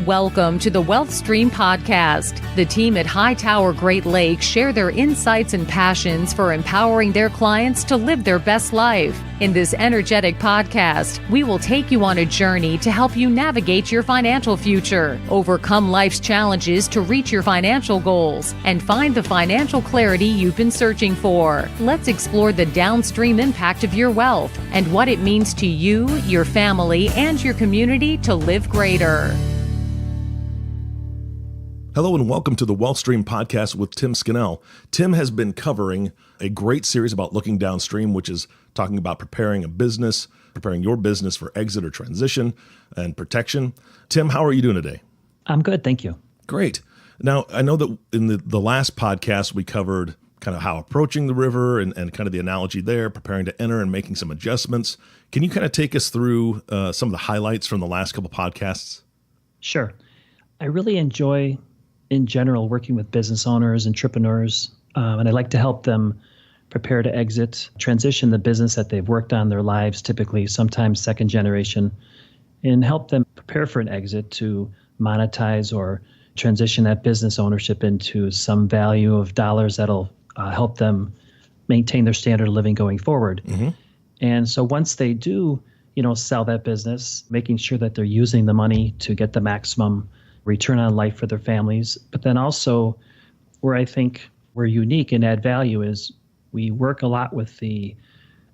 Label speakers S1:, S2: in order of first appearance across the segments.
S1: Welcome to the WealthStream podcast. The team at Hightower Great Lakes share their insights and passions for empowering their clients to live their best life. In this energetic podcast, we will take you on a journey to help you navigate your financial future, overcome life's challenges to reach your financial goals, and find the financial clarity you've been searching for. Let's explore the downstream impact of your wealth and what it means to you, your family, and your community to live greater.
S2: Hello and welcome to the WealthStream podcast with Tim Scannell. Tim has been covering a great series about looking downstream, which is talking about preparing your business for exit or transition and protection. Tim, how are you doing today?
S3: I'm good, thank you.
S2: Great. Now, I know that in the last podcast, we covered kind of how approaching the river and kind of the analogy there, preparing to enter and making some adjustments. Can you kind of take us through some of the highlights from the last couple podcasts?
S3: Sure. I really enjoy, in general, working with business owners, entrepreneurs, and I like to help them prepare to exit, transition the business that they've worked on their lives, typically sometimes second generation, and help them prepare for an exit to monetize or transition that business ownership into some value of dollars that'll help them maintain their standard of living going forward. Mm-hmm. And so once they do, sell that business, making sure that they're using the money to get the maximum return on life for their families. But then also where I think we're unique and add value is we work a lot with the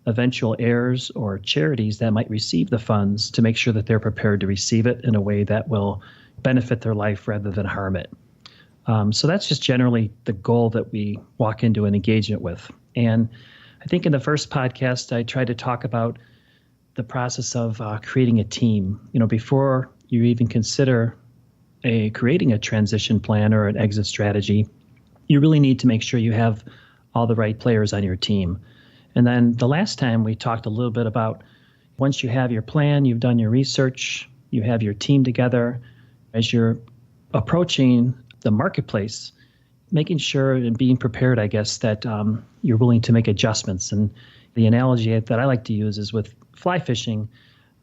S3: eventual heirs or charities that might receive the funds to make sure that they're prepared to receive it in a way that will benefit their life rather than harm it. So that's just generally the goal that we walk into an engagement with. And I think in the first podcast, I tried to talk about the process of creating a team. Before you even consider creating a transition plan or an exit strategy, you really need to make sure you have all the right players on your team. And then the last time we talked a little bit about once you have your plan, you've done your research, you have your team together, as you're approaching the marketplace, making sure and being prepared, I guess, that you're willing to make adjustments. And the analogy that I like to use is with fly fishing.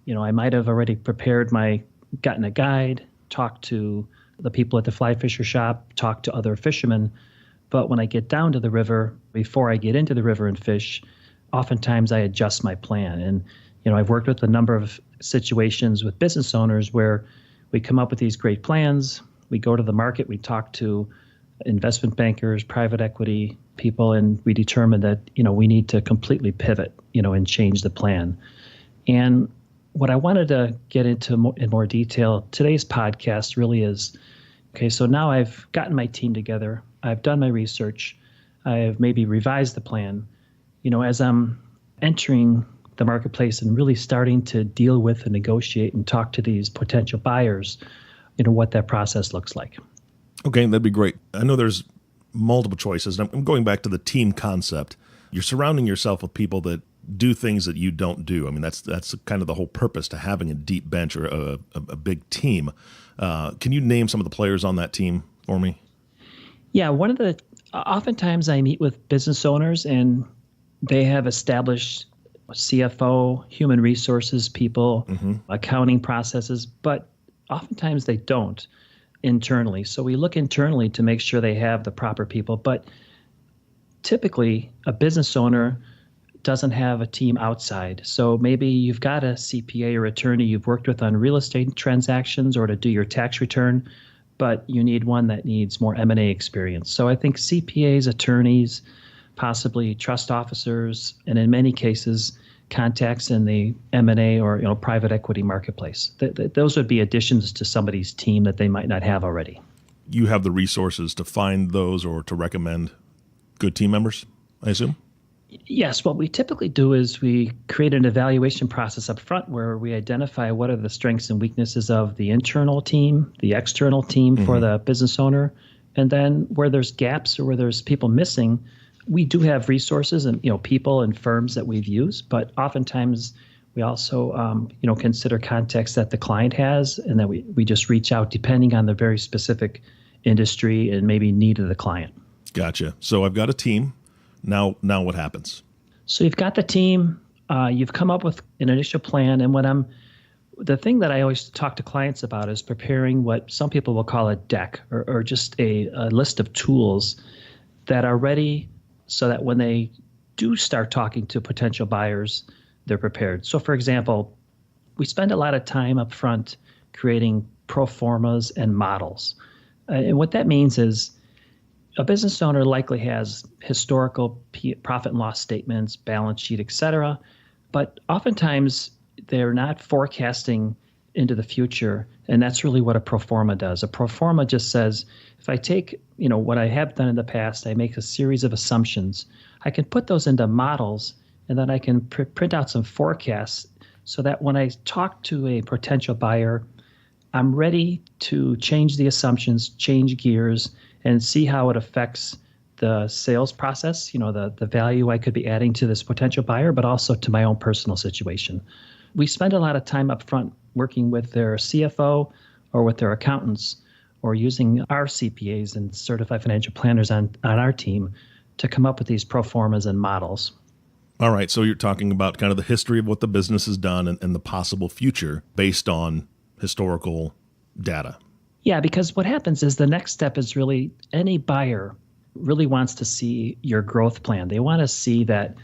S3: I might have already gotten a guide, talked to the people at the fly fisher shop, talked to other fishermen. But when I get down to the river, before I get into the river and fish, oftentimes I adjust my plan. And, I've worked with a number of situations with business owners where we come up with these great plans. We go to the market, we talk to investment bankers, private equity people, and we determine that, we need to completely pivot, and change the plan. And what I wanted to get into in more detail, today's podcast really is, okay, so now I've gotten my team together. I've done my research. I've maybe revised the plan. As I'm entering the marketplace and really starting to deal with and negotiate and talk to these potential buyers, what that process looks like.
S2: Okay, that'd be great. I know there's multiple choices. I'm going back to the team concept. You're surrounding yourself with people that do things that you don't do. I mean, that's kind of the whole purpose to having a deep bench or a big team. Can you name some of the players on that team for me?
S3: Yeah, oftentimes I meet with business owners and they have established CFO, human resources people, accounting processes, but oftentimes they don't internally. So we look internally to make sure they have the proper people. But typically a business owner doesn't have a team outside. So maybe you've got a CPA or attorney you've worked with on real estate transactions or to do your tax return, but you need one that needs more M&A experience. So I think CPAs, attorneys, possibly trust officers, and in many cases, contacts in the M&A or private equity marketplace. Those would be additions to somebody's team that they might not have already.
S2: You have the resources to find those or to recommend good team members, I assume?
S3: Yes. What we typically do is we create an evaluation process up front where we identify what are the strengths and weaknesses of the internal team, the external team for the business owner, and then where there's gaps or where there's people missing, we do have resources and people and firms that we've used, but oftentimes we also consider contacts that the client has, and then we just reach out depending on the very specific industry and maybe need of the client.
S2: Gotcha. So I've got a team. Now what happens?
S3: So you've got the team. You've come up with an initial plan, and what I'm The thing that I always talk to clients about is preparing what some people will call a deck or just a list of tools that are ready so that when they do start talking to potential buyers, they're prepared. So for example, we spend a lot of time up front creating pro formas and models. And what that means is a business owner likely has historical profit and loss statements, balance sheet, et cetera, but oftentimes they're not forecasting into the future, and that's really what a pro forma does. A pro forma just says, if I take, what I have done in the past, I make a series of assumptions. I can put those into models, and then I can print out some forecasts so that when I talk to a potential buyer, I'm ready to change the assumptions, change gears, and see how it affects the sales process, the value I could be adding to this potential buyer, but also to my own personal situation. We spend a lot of time up front working with their CFO or with their accountants or using our CPAs and certified financial planners on our team to come up with these pro formas and models.
S2: All right. So you're talking about kind of the history of what the business has done and the possible future based on historical data.
S3: Yeah, because what happens is the next step is really any buyer really wants to see your growth plan. They want to see that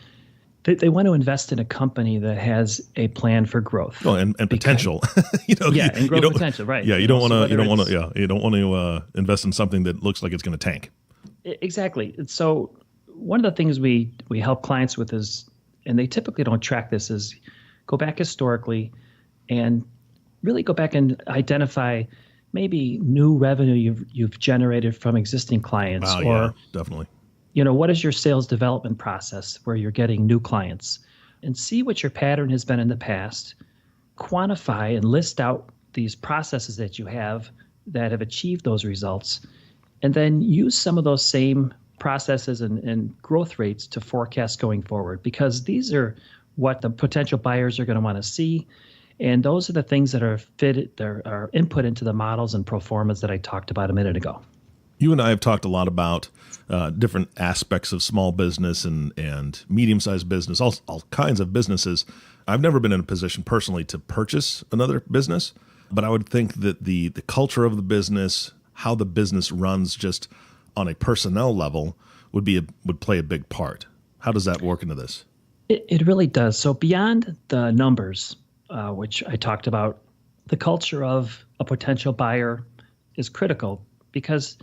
S3: they want to invest in a company that has a plan for growth.
S2: Oh, and potential.
S3: And growth potential, right?
S2: Yeah, you don't want to invest in something that looks like it's going to tank.
S3: Exactly. So one of the things we help clients with is, and they typically don't track this, is go back historically and really go back and identify maybe new revenue you've generated from existing clients.
S2: Wow,
S3: or,
S2: yeah, definitely.
S3: What is your sales development process where you're getting new clients, and see what your pattern has been in the past, quantify and list out these processes that you have that have achieved those results, and then use some of those same processes and growth rates to forecast going forward, because these are what the potential buyers are going to want to see. And those are the things that are are input into the models and pro formas that I talked about a minute ago.
S2: You and I have talked a lot about different aspects of small business and medium-sized business, all kinds of businesses. I've never been in a position personally to purchase another business, but I would think that the culture of the business, how the business runs just on a personnel level would play a big part. How does that work into this?
S3: It really does. So beyond the numbers, which I talked about, the culture of a potential buyer is critical, because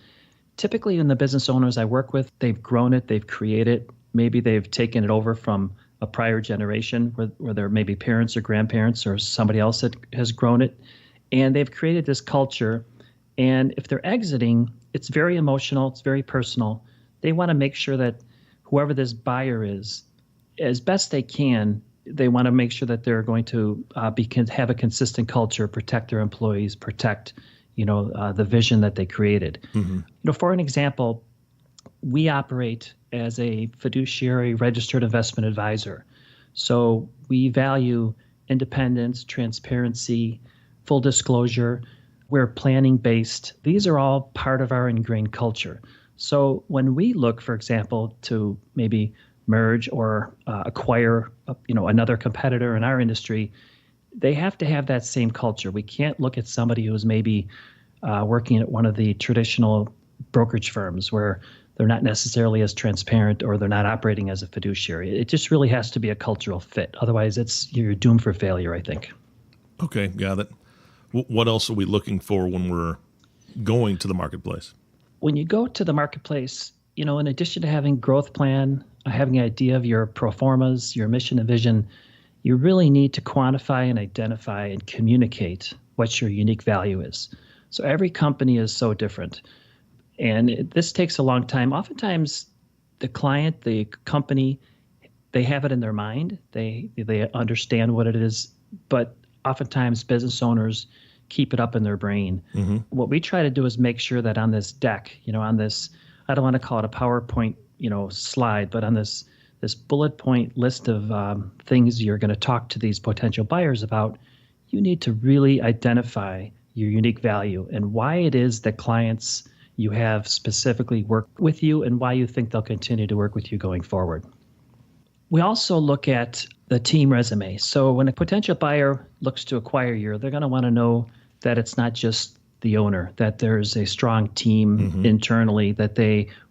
S3: typically in the business owners I work with, they've grown it, they've created, maybe they've taken it over from a prior generation where there may be parents or grandparents or somebody else that has grown it, and they've created this culture. And if they're exiting, it's very emotional, it's very personal. They want to make sure that whoever this buyer is, as best they can, they want to make sure that they're going to have a consistent culture, protect their employees, protect the vision that they created. Mm-hmm. For an example, we operate as a fiduciary registered investment advisor. So we value independence, transparency, full disclosure. We're planning based. These are all part of our ingrained culture. So when we look, for example, to maybe merge or acquire another competitor in our industry, they have to have that same culture. We can't look at somebody who's maybe working at one of the traditional brokerage firms where they're not necessarily as transparent or they're not operating as a fiduciary. It just really has to be a cultural fit. Otherwise, you're doomed for failure, I think.
S2: Okay, got it. What else are we looking for when we're going to the marketplace?
S3: When you go to the marketplace, in addition to having growth plan, having an idea of your pro formas, your mission and vision, you really need to quantify and identify and communicate what your unique value is. So every company is so different. And this takes a long time. Oftentimes, the client, the company, they have it in their mind. They understand what it is. But oftentimes, business owners keep it up in their brain. Mm-hmm. What we try to do is make sure that on this deck, on this, I don't want to call it a PowerPoint, slide, but on this bullet point list of things you're going to talk to these potential buyers about, you need to really identify your unique value and why it is that clients you have specifically work with you and why you think they'll continue to work with you going forward. We also look at the team resume. So when a potential buyer looks to acquire you, they're going to want to know that it's not just the owner, that there's a strong team internally, that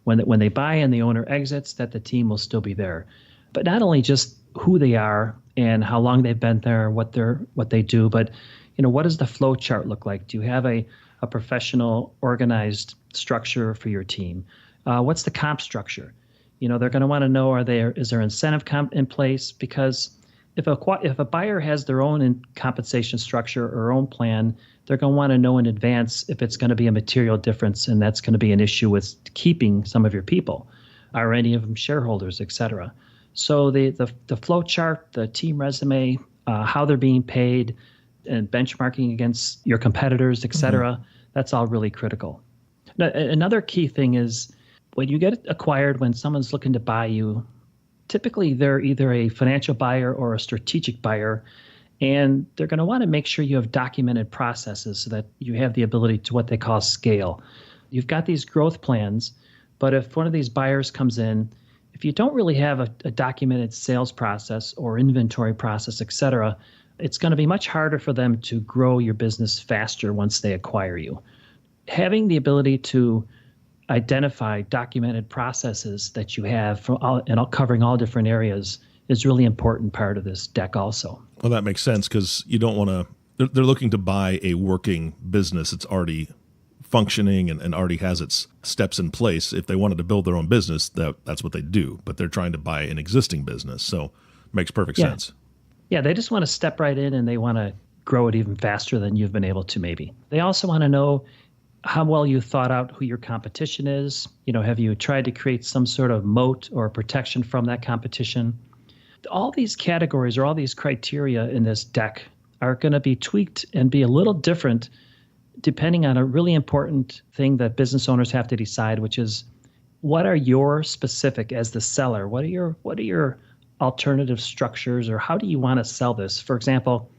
S3: when they buy and the owner exits, that the team will still be there. But not only just who they are and how long they've been there, what they do, but what does the flow chart look like? Do you have a professional, organized structure for your team? What's the comp structure? They're going to want to know, is there incentive comp in place? Because if a buyer has their own compensation structure or own plan, they're going to want to know in advance if it's going to be a material difference, and that's going to be an issue with keeping some of your people. Are any of them shareholders, et cetera? So the flow chart, the team resume, how they're being paid, and benchmarking against your competitors, et cetera, that's all really critical. Now, another key thing is when you get acquired, when someone's looking to buy you, typically they're either a financial buyer or a strategic buyer, and they're going to want to make sure you have documented processes so that you have the ability to what they call scale. You've got these growth plans, but if one of these buyers comes in, if you don't really have a documented sales process or inventory process, et cetera, it's going to be much harder for them to grow your business faster once they acquire you. Having the ability to identify documented processes that you have covering all different areas is really important part of this deck also.
S2: Well, that makes sense because you don't want to, they're looking to buy a working business. It's already functioning and already has its steps in place. If they wanted to build their own business, that's what they do, but they're trying to buy an existing business. So it makes perfect sense.
S3: Yeah, they just want to step right in and they want to grow it even faster than you've been able to maybe. They also want to know how well you thought out who your competition is. Have you tried to create some sort of moat or protection from that competition? All these categories or all these criteria in this deck are going to be tweaked and be a little different depending on a really important thing that business owners have to decide, which is what are your specific as the seller? What are your alternative structures, or how do you want to sell this? For example,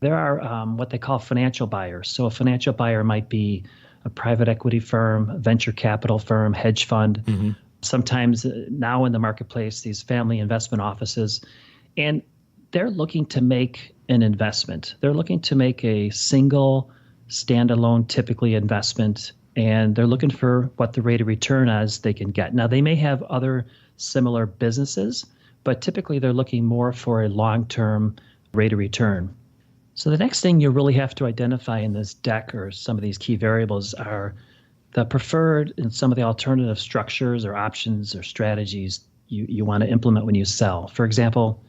S3: there are what they call financial buyers. So a financial buyer might be a private equity firm, a venture capital firm, hedge fund. Sometimes now in the marketplace, these family investment offices, and they're looking to make an investment. They're looking to make a single standalone, typically investment, and they're looking for what the rate of return is they can get. Now, they may have other similar businesses, but typically they're looking more for a long-term rate of return. So the next thing you really have to identify in this deck, or some of these key variables, are the preferred and some of the alternative structures or options or strategies you want to implement when you sell. For example,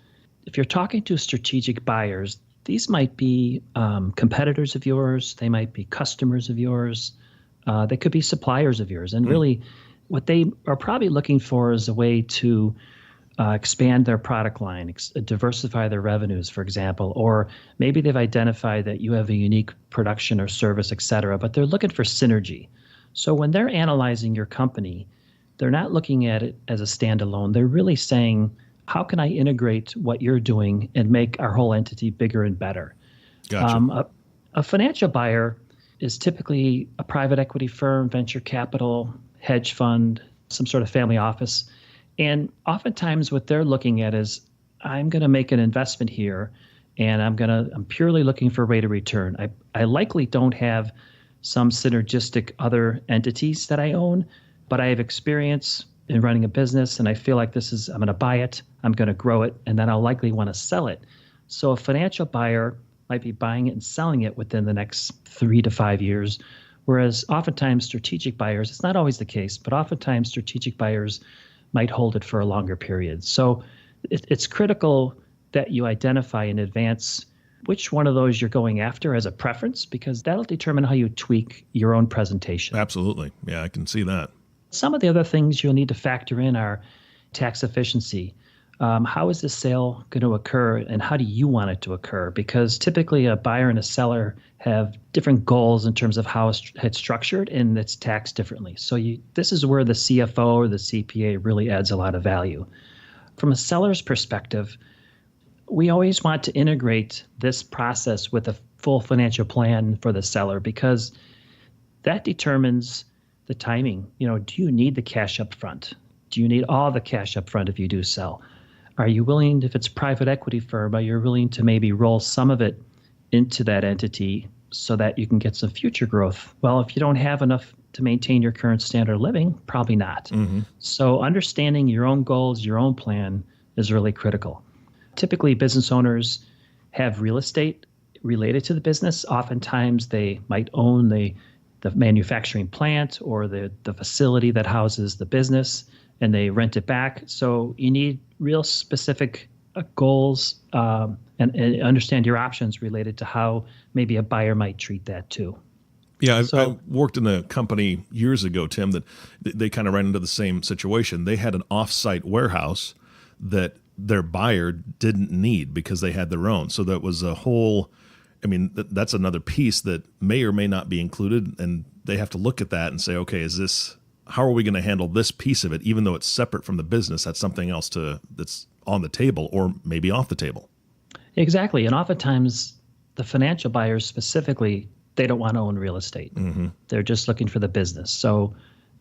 S3: if you're talking to strategic buyers, these might be competitors of yours. They might be customers of yours. They could be suppliers of yours. And really what they are probably looking for is a way to expand their product line, diversify their revenues, for example, or maybe they've identified that you have a unique production or service, et cetera, but they're looking for synergy. So when they're analyzing your company, they're not looking at it as a standalone. They're really saying, how can I integrate what you're doing and make our whole entity bigger and better?
S2: Gotcha.
S3: A financial buyer is typically a private equity firm, venture capital, hedge fund, some sort of family office. And oftentimes what they're looking at is, I'm going to make an investment here and I'm purely looking for rate of return. I likely don't have some synergistic other entities that I own, but I have experience in running a business and I feel like I'm going to buy it, I'm going to grow it, and then I'll likely want to sell it. So a financial buyer might be buying it and selling it within the next 3 to 5 years. Whereas oftentimes strategic buyers, it's not always the case, but oftentimes strategic buyers might hold it for a longer period. So it's critical that you identify in advance which one of those you're going after as a preference, because that'll determine how you tweak your own presentation.
S2: Absolutely. Yeah, I can see that.
S3: Some of the other things you'll need to factor in are tax efficiency. How is this sale going to occur and how do you want it to occur? Because typically a buyer and a seller have different goals in terms of how it's structured and it's taxed differently. So this is where the CFO or the CPA really adds a lot of value. From a seller's perspective, we always want to integrate this process with a full financial plan for the seller because that determines the timing. Do you need the cash up front? Do you need all the cash up front if you do sell? Are you willing, if it's a private equity firm, are you willing to maybe roll some of it into that entity so that you can get some future growth? Well, if you don't have enough to maintain your current standard of living, probably not.
S2: Mm-hmm.
S3: So understanding your own goals, your own plan is really critical. Typically, business owners have real estate related to the business. Oftentimes, they might own the manufacturing plant or the facility that houses the business, and they rent it back. So you need real specific goals and understand your options related to how maybe a buyer might treat that too.
S2: Yeah, I worked in a company years ago, Tim, that they kind of ran into the same situation. They had an off-site warehouse that their buyer didn't need because they had their own. So that was a whole, I mean, that's another piece that may or may not be included, and they have to look at that and say, okay, how are we going to handle this piece of it, even though it's separate from the business? That's something else that's on the table or maybe off the table.
S3: Exactly. And oftentimes the financial buyers specifically, they don't want to own real estate.
S2: Mm-hmm.
S3: They're just looking for the business. So,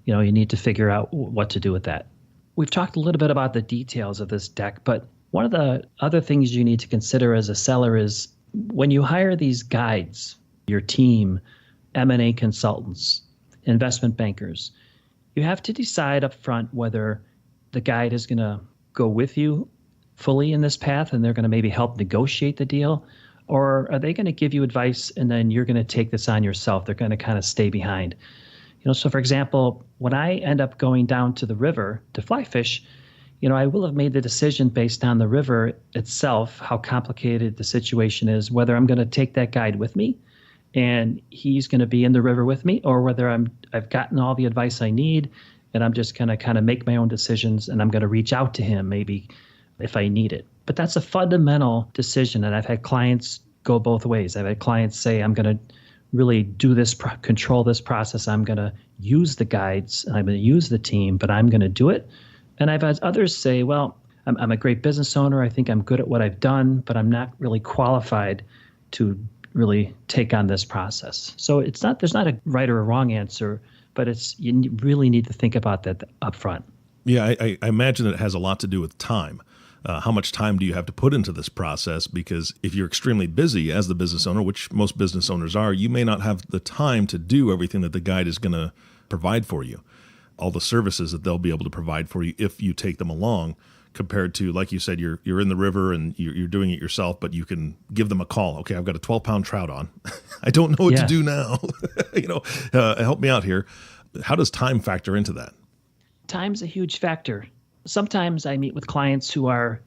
S3: you need to figure out what to do with that. We've talked a little bit about the details of this deck, but one of the other things you need to consider as a seller is when you hire these guides, your team, M&A consultants, investment bankers, you have to decide up front whether the guide is going to go with you fully in this path and they're going to maybe help negotiate the deal, or are they going to give you advice and then you're going to take this on yourself? They're going to kind of stay behind. So for example, when I end up going down to the river to fly fish, I will have made the decision based on the river itself, how complicated the situation is, whether I'm going to take that guide with me and he's going to be in the river with me, or whether I've gotten all the advice I need and I'm just going to kind of make my own decisions and I'm going to reach out to him maybe if I need it. But that's a fundamental decision, and I've had clients go both ways. I've had clients say, I'm going to really do this, control this process. I'm going to use the guides and I'm going to use the team, but I'm going to do it. And I've had others say, well, I'm a great business owner. I think I'm good at what I've done, but I'm not really qualified to really take on this process. So there's not a right or a wrong answer, but you really need to think about that up front.
S2: Yeah, I imagine it has a lot to do with time. How much time do you have to put into this process? Because if you're extremely busy as the business owner, which most business owners are, you may not have the time to do everything that the guide is going to provide for you, all the services that they'll be able to provide for you if you take them along, compared to, like you said, you're in the river and you're doing it yourself, but you can give them a call. Okay, I've got a 12-pound trout on. I don't know what to do now. Help me out here. How does time factor into that?
S3: Time's a huge factor. Sometimes I meet with clients who are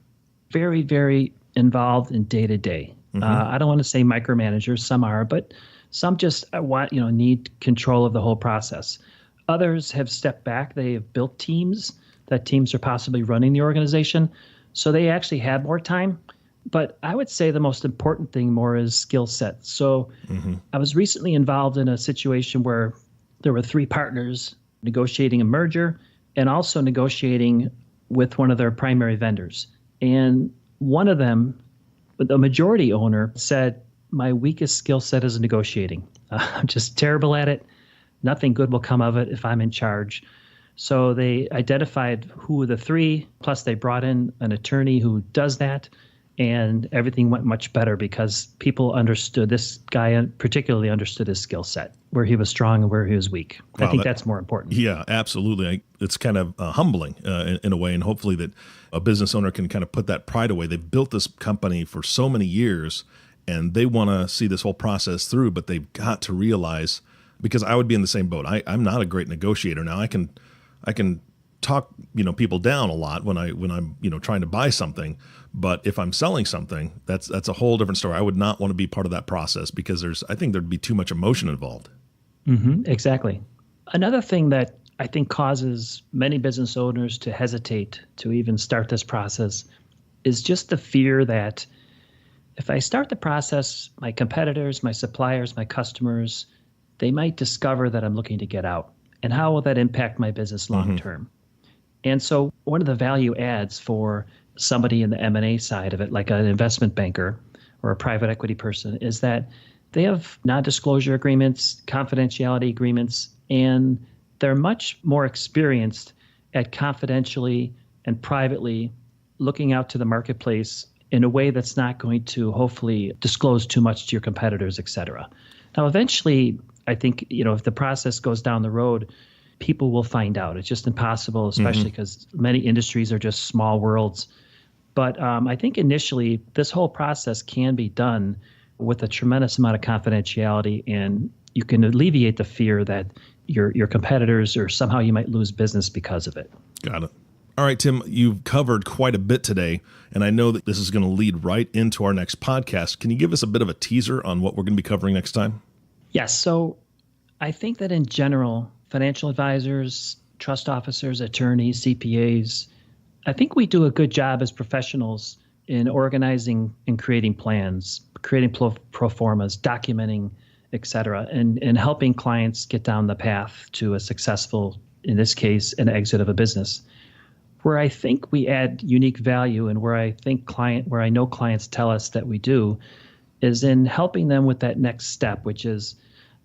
S3: very, very involved in day-to-day.
S2: Mm-hmm.
S3: I don't want to say micromanagers. Some are, but some just need control of the whole process. Others have stepped back. They have built teams. That teams are possibly running the organization. So they actually have more time. But I would say the most important thing more is skill set. So I was recently involved in a situation where there were 3 partners negotiating a merger and also negotiating with one of their primary vendors. And one of them, the majority owner, said, my weakest skill set is negotiating. I'm just terrible at it. Nothing good will come of it if I'm in charge. So they identified who were the 3, plus they brought in an attorney who does that, and everything went much better because people understood, this guy particularly understood his skill set, where he was strong and where he was weak. Wow, I think that's more important.
S2: Yeah, absolutely. It's kind of humbling in a way, and hopefully that a business owner can kind of put that pride away. They've built this company for so many years, and they want to see this whole process through, but they've got to realize, because I would be in the same boat. I'm not a great negotiator. Now I can talk people down a lot when I'm trying to buy something, but if I'm selling something, that's a whole different story. I would not want to be part of that process because I think there'd be too much emotion involved.
S3: Exactly. Another thing that I think causes many business owners to hesitate to even start this process is just the fear that if I start the process, my competitors, my suppliers, my customers, they might discover that I'm looking to get out. And how will that impact my business long term? And so one of the value adds for somebody in the M&A side of it, like an investment banker or a private equity person, is that they have non-disclosure agreements, confidentiality agreements, and they're much more experienced at confidentially and privately looking out to the marketplace in a way that's not going to hopefully disclose too much to your competitors, et cetera. Now, eventually, I think, if the process goes down the road, people will find out. It's just impossible, especially because many industries are just small worlds. But I think initially, this whole process can be done with a tremendous amount of confidentiality, and you can alleviate the fear that your competitors or somehow you might lose business because of it.
S2: Got it. All right, Tim, you've covered quite a bit today, and I know that this is going to lead right into our next podcast. Can you give us a bit of a teaser on what we're going to be covering next time?
S3: Yes. So I think that in general, financial advisors, trust officers, attorneys, CPAs, I think we do a good job as professionals in organizing and creating plans, creating pro formas, documenting, et cetera, and helping clients get down the path to a successful, in this case, an exit of a business. Where I think we add unique value and where I know clients tell us that we do is in helping them with that next step, which is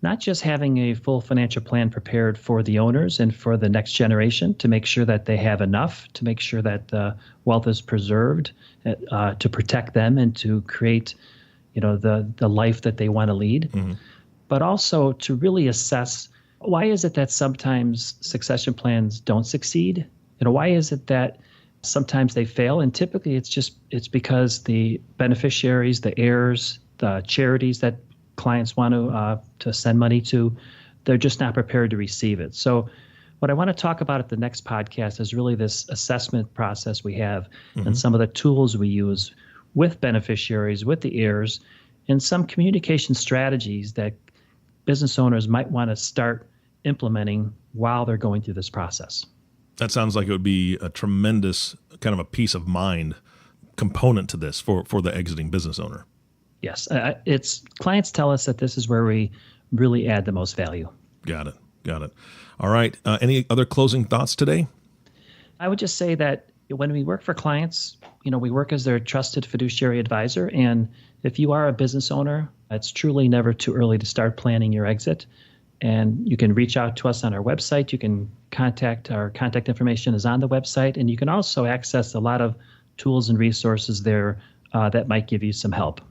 S3: not just having a full financial plan prepared for the owners and for the next generation to make sure that they have enough, to make sure that the wealth is preserved, to protect them and to create, the life that they want to lead, but also to really assess why is it that sometimes succession plans don't succeed? Why is it that sometimes they fail? And typically it's because the beneficiaries, the heirs, the charities that clients want to send money to, they're just not prepared to receive it. So what I want to talk about at the next podcast is really this assessment process we have and some of the tools we use with beneficiaries, with the heirs, and some communication strategies that business owners might want to start implementing while they're going through this process.
S2: That sounds like it would be a tremendous kind of a peace of mind component to this for the exiting business owner.
S3: Yes. Clients tell us that this is where we really add the most value.
S2: Got it. All right. Any other closing thoughts today?
S3: I would just say that when we work for clients, we work as their trusted fiduciary advisor. And if you are a business owner, it's truly never too early to start planning your exit. And you can reach out to us on our website. You can our contact information is on the website. And you can also access a lot of tools and resources there that might give you some help.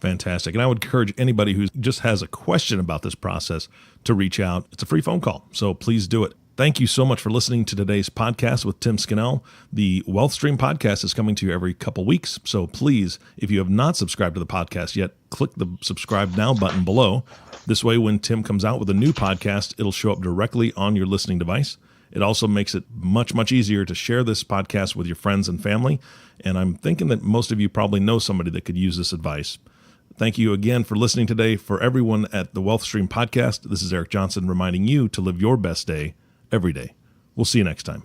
S2: Fantastic. And I would encourage anybody who just has a question about this process to reach out. It's a free phone call, so please do it. Thank you so much for listening to today's podcast with Tim Scannell. The Wealthstream podcast is coming to you every couple weeks, so please, if you have not subscribed to the podcast yet, click the subscribe now button below. This way, when Tim comes out with a new podcast, it'll show up directly on your listening device. It also makes it much, much easier to share this podcast with your friends and family, and I'm thinking that most of you probably know somebody that could use this advice. Thank you again for listening today. For everyone at the Wealthstream podcast, this is Eric Johnson reminding you to live your best day every day. We'll see you next time.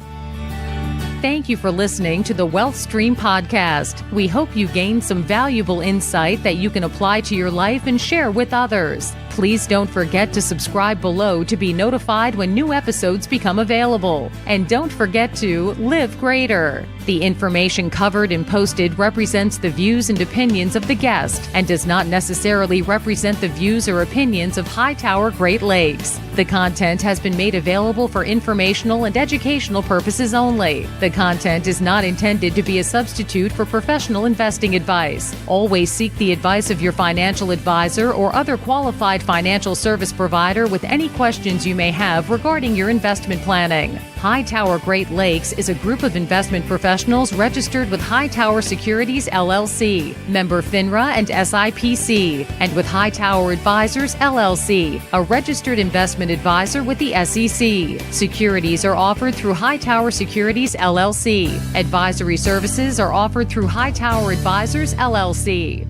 S1: Thank you for listening to the Wealthstream podcast. We hope you gained some valuable insight that you can apply to your life and share with others. Please don't forget to subscribe below to be notified when new episodes become available. And don't forget to live greater. The information covered and posted represents the views and opinions of the guest and does not necessarily represent the views or opinions of Hightower Great Lakes. The content has been made available for informational and educational purposes only. The content is not intended to be a substitute for professional investing advice. Always seek the advice of your financial advisor or other qualified financial service provider with any questions you may have regarding your investment planning. Hightower Great Lakes is a group of investment professionals registered with Hightower Securities, LLC, member FINRA and SIPC, and with Hightower Advisors, LLC, a registered investment advisor with the SEC. Securities are offered through Hightower Securities, LLC. Advisory services are offered through Hightower Advisors, LLC.